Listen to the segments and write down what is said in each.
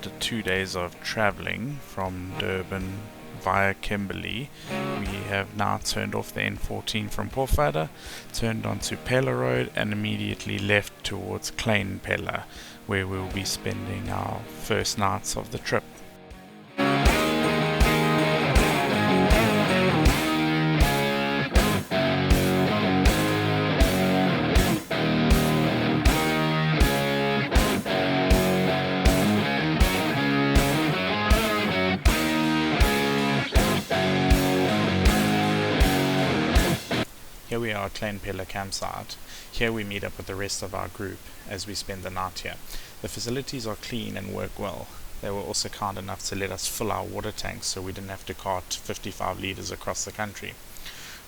after 2 days of travelling from Durban via Kimberley, we have now turned off the N14 from Pofadder, turned onto Pella Road, and immediately left towards Klein Pella, where we'll be spending our first nights of the trip. Here we are at Klein Pella campsite. Here we meet up with the rest of our group as we spend the night here. The facilities are clean and work well. They were also kind enough to let us fill our water tanks so we didn't have to cart 55 litres across the country.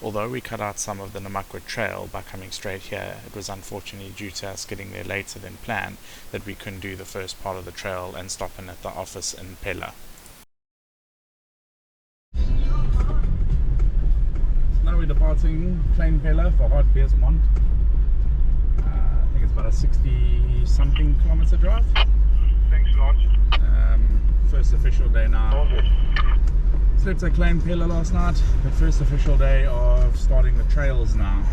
Although we cut out some of the Namakwa trail by coming straight here, it was unfortunately due to us getting there later than planned that we couldn't do the first part of the trail and stop in at the office in Pella. Now we're departing Klein Pella for Hartbeesmond. I think it's about a 60-something kilometer drive. Thanks a lot. First official day now. Slept at Klein Pella last night, but first official day of starting the trails now.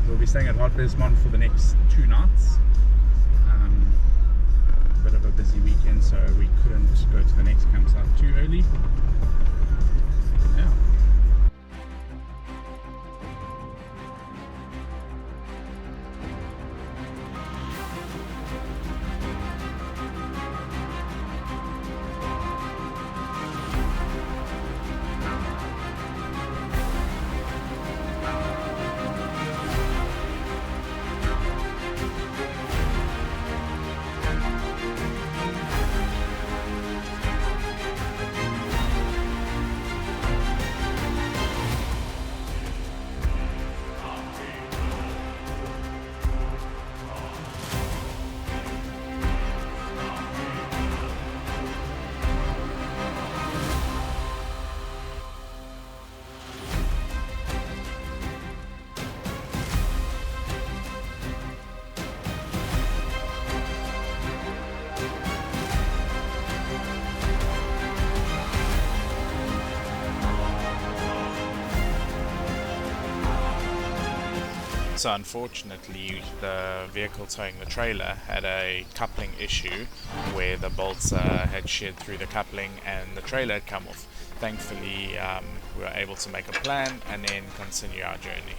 We'll be staying at Hartbeesmond for the next 2 nights. A bit of a busy weekend, so we couldn't go to the next campsite too early. Yeah. So unfortunately, the vehicle towing the trailer had a coupling issue where the bolts had sheared through the coupling and the trailer had come off. Thankfully, we were able to make a plan and then continue our journey.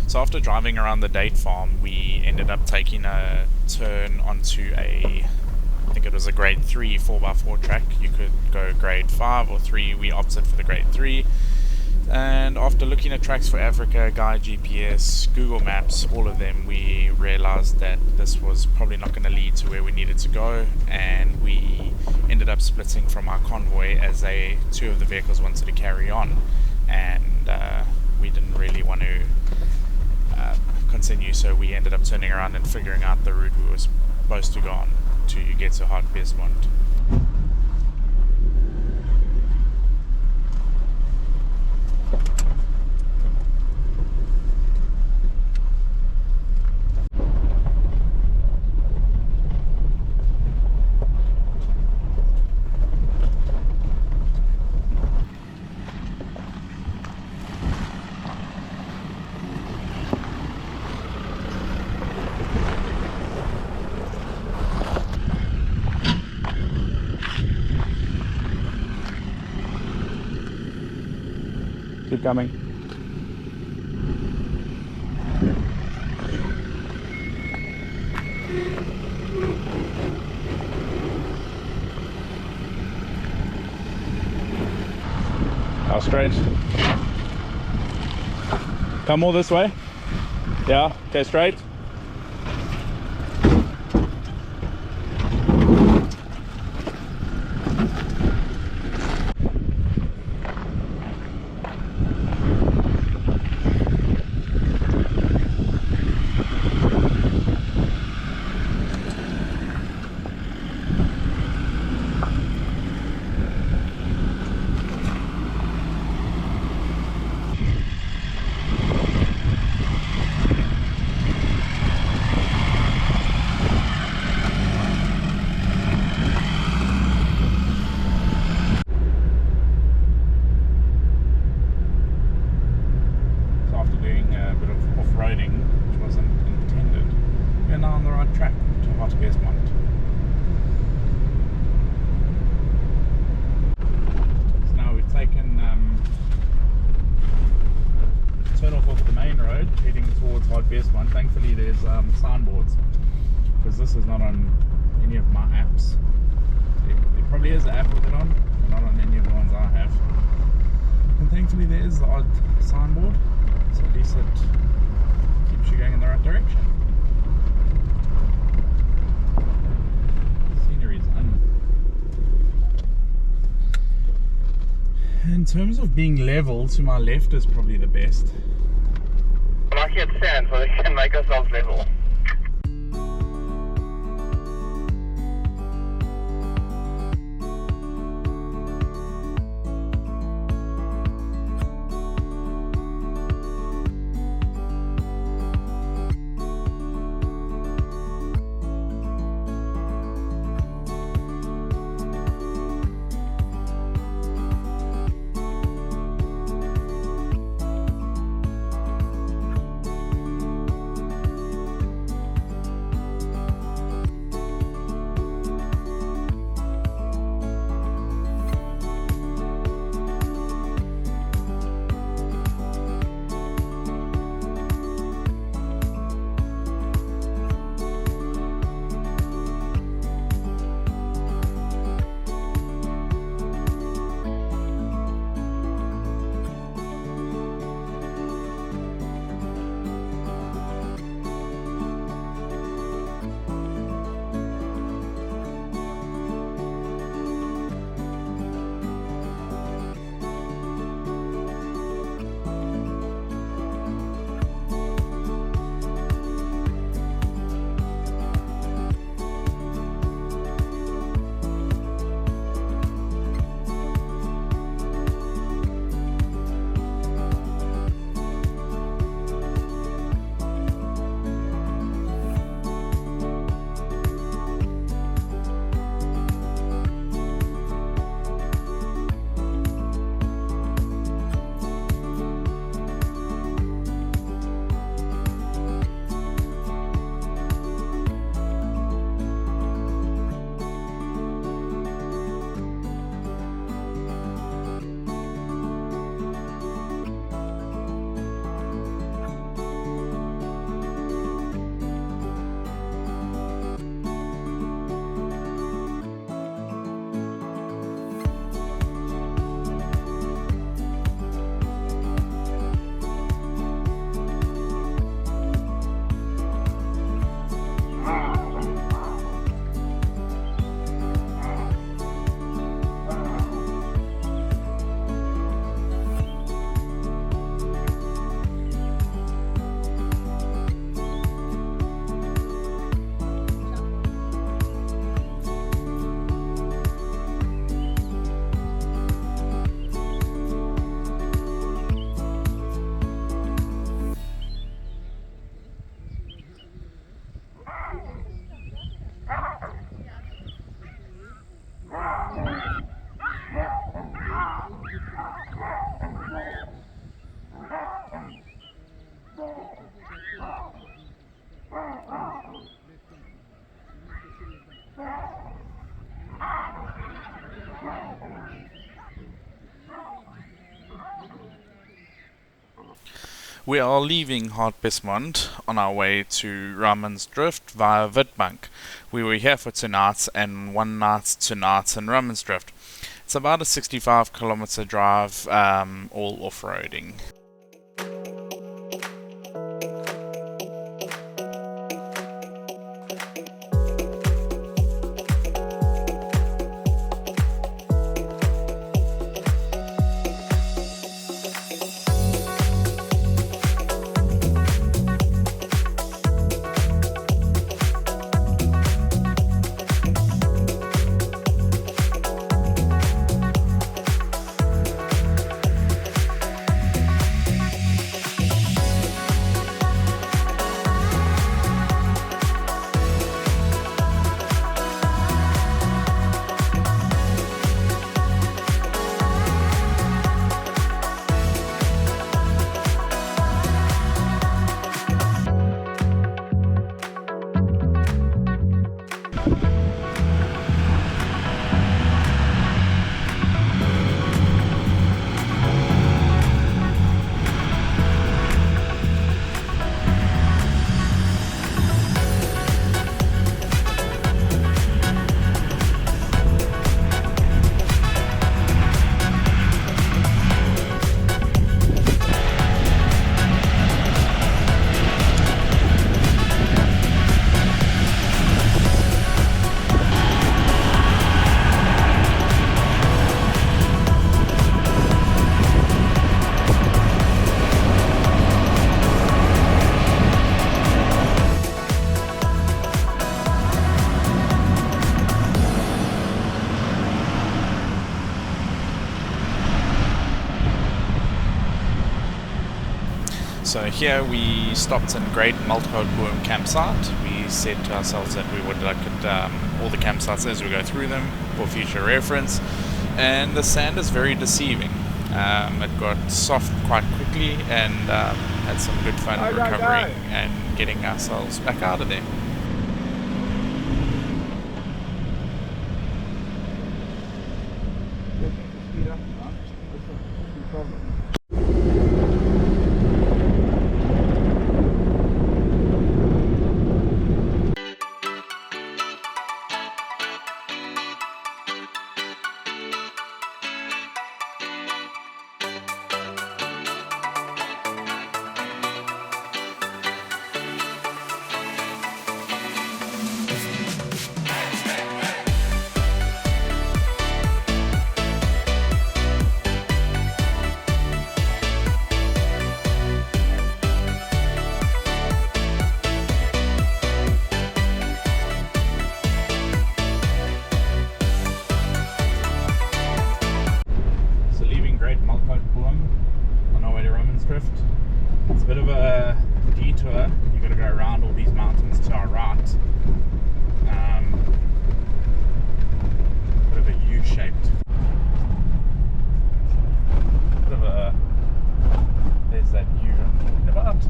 So after driving around the date farm, we ended up taking a turn onto I think it was a grade 3 4x4 track. You could go grade 5 or 3, we opted for the grade 3. And after looking at tracks for Africa, Guide GPS, Google Maps, all of them, we realized that this was probably not going to lead to where we needed to go, and we ended up splitting from our convoy as 2 of the vehicles wanted to carry on, and we didn't really want to continue, so we ended up turning around and figuring out the route we were supposed to go on to get to Hartbeesmond. Keep coming. How straight? Come more this way. Yeah, okay, straight. Thankfully there's signboards, because this is not on any of my apps. There probably is an app with it on, but not on any of the ones I have. And thankfully there is the odd signboard, so at least it keeps you going in the right direction. Scenery is in terms of being level, to my left is probably the best. I'm actually at sand, so we can make ourselves level. We are leaving Hartbeesmond on our way to Raman's Drift via Witbank. We were here for 2 nights and 1 night tonight in Raman's Drift. It's about a 65-kilometer drive, all off-roading. So here we stopped in Groot Melkboom campsite. We said to ourselves that we would look at all the campsites as we go through them for future reference, and the sand is very deceiving. It got soft quite quickly, and had some good fun recovering and getting ourselves back out of there. It's a bit of a detour. You've got to go around all these mountains to our right. Bit of a U-shaped. Bit of a... There's that U I'm talking about.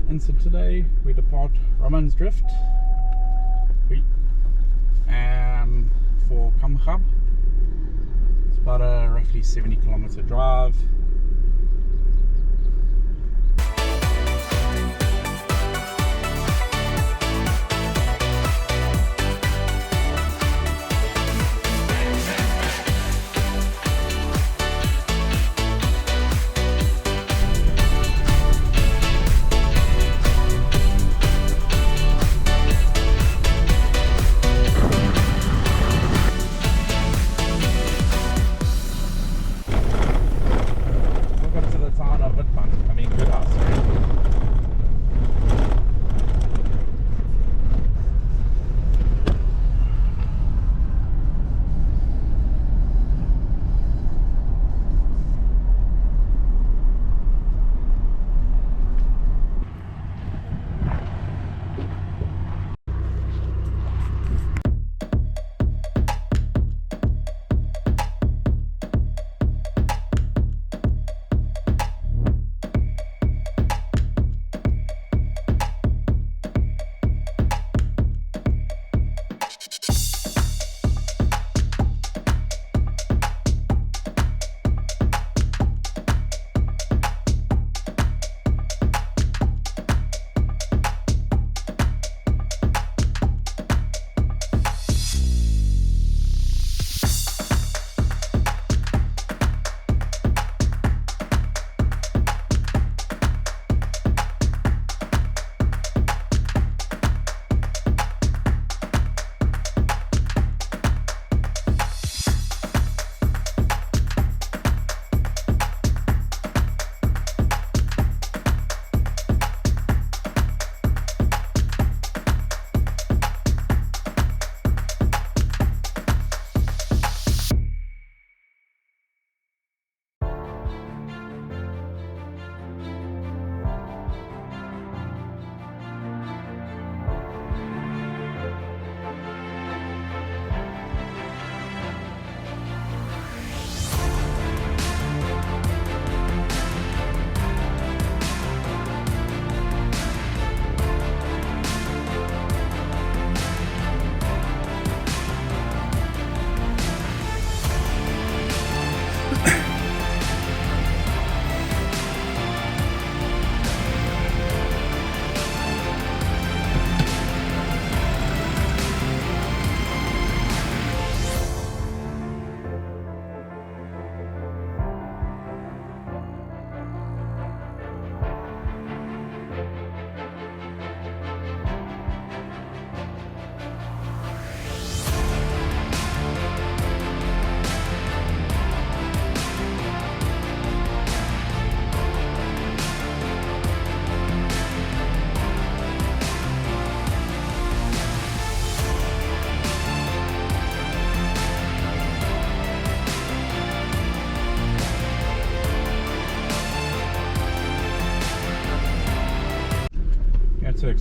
And so today we depart Raman's Drift for Kamchab. It's about a roughly 70-kilometer drive.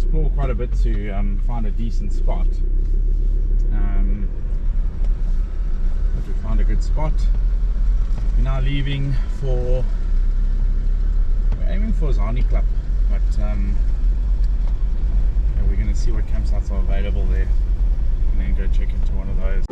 explore quite a bit to find a decent spot. But we found a good spot. We're now leaving for, we're aiming for Zani Club, but yeah, we're going to see what campsites are available there and then go check into one of those.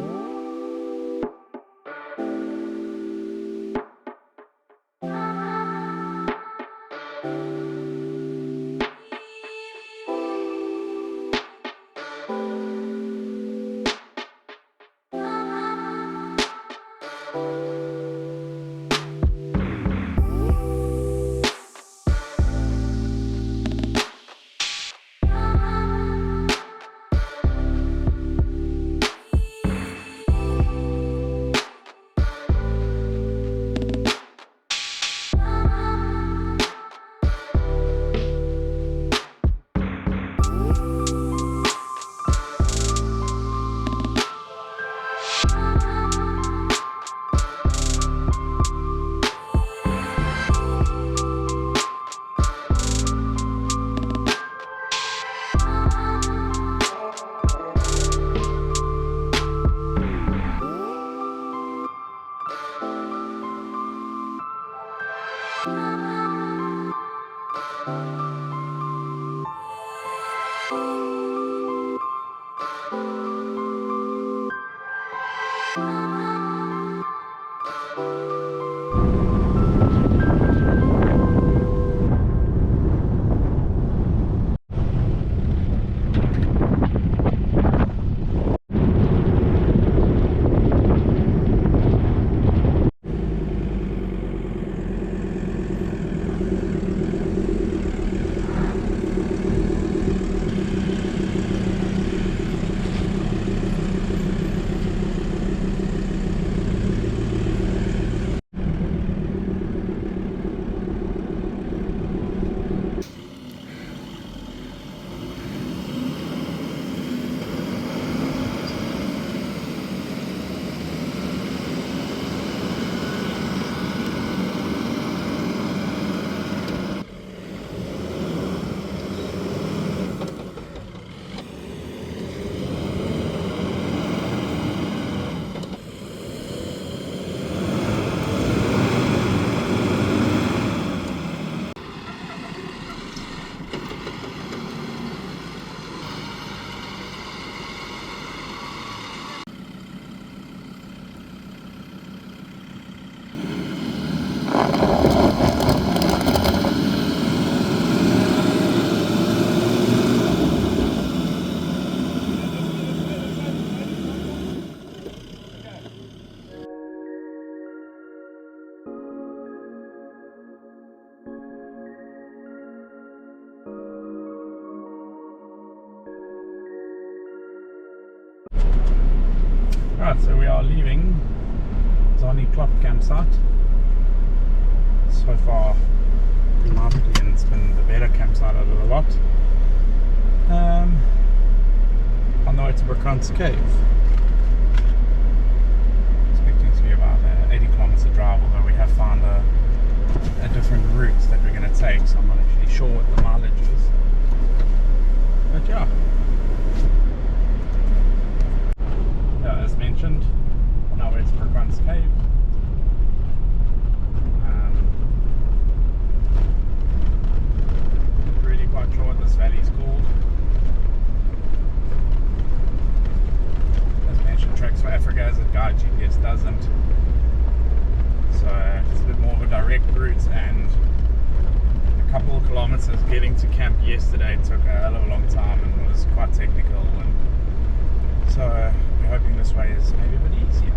Right, so we are leaving Zani Club campsite. So far, in my opinion, it's been the better campsite out of the lot. On the way to Breekriet Cave. Expecting to be about an 80 kilometer drive, although we have found a different route that we're going to take, so I'm not actually sure what the mileage is. But yeah. As mentioned, now we're at Breekriet Cave. Not really quite sure what this valley is called. As mentioned, Tracks for Africa as a guide, GPS doesn't. So it's a bit more of a direct route, and a couple of kilometers getting to camp yesterday took a hell of a long time and was quite technical, and so we're hoping this way is maybe a bit easier.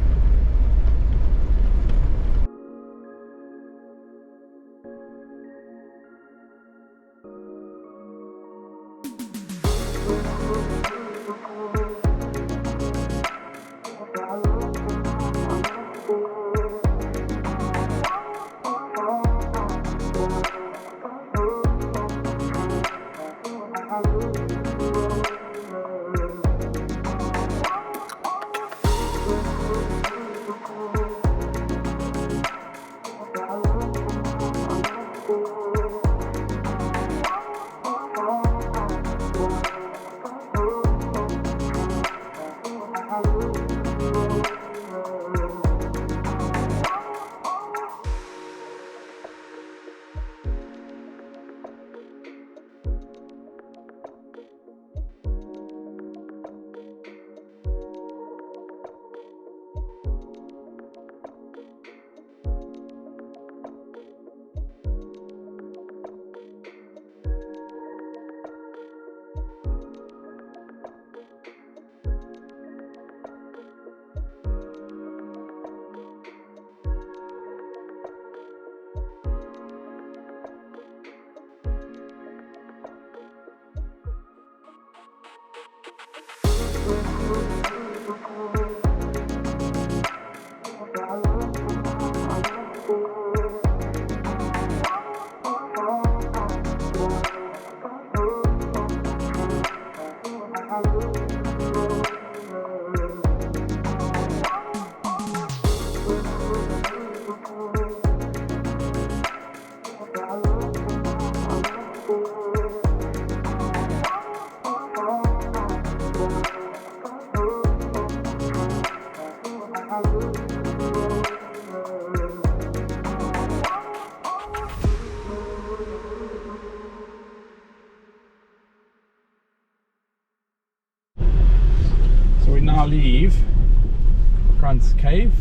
Raman's cave.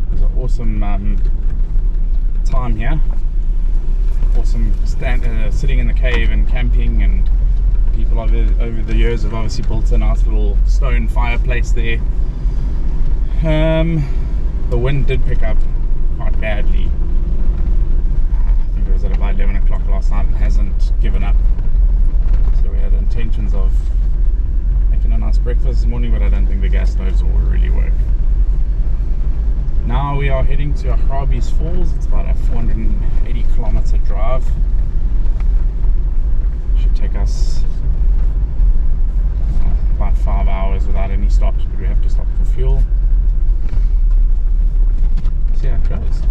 It was an awesome time here. Awesome sitting in the cave and camping, and people over the years have obviously built a nice little stone fireplace there. The wind did pick up quite badly. I think it was at about 11 o'clock last night and hasn't given up. So we had intentions of making a nice breakfast this morning, but I don't think the gas stoves will really work. Now we are heading to Augrabies Falls. It's about a 480 kilometer drive. Should take us about 5 hours without any stops, but we have to stop for fuel. See how it goes.